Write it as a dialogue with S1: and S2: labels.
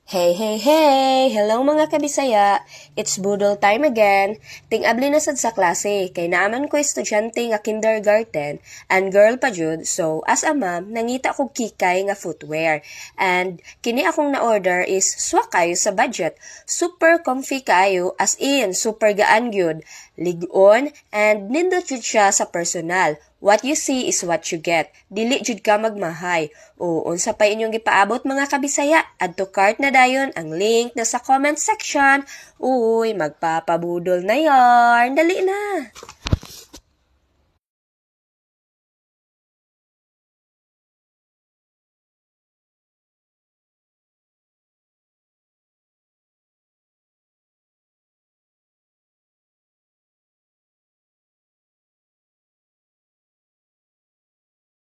S1: Hey, hey, hey! Hello mga kabisaya! It's budol time again. Ting-abli na sad sa klase, kay naaman ko estudyante nga kindergarten and girl pa jud, so as a ma'am, nangita ko kikay nga footwear. And kini akong na-order is swak kayo sa budget. Super comfy kayo, as in, super gaan gyud. Lig-on, and nindot jud siya sa personal. What you see is what you get. Dili jud ka magmahay. O unsa pa inyong gipaabot mga kabisaya? Add to cart na dayon ang link na sa comment section. Uy, magpapabudol na yarn. Dali na.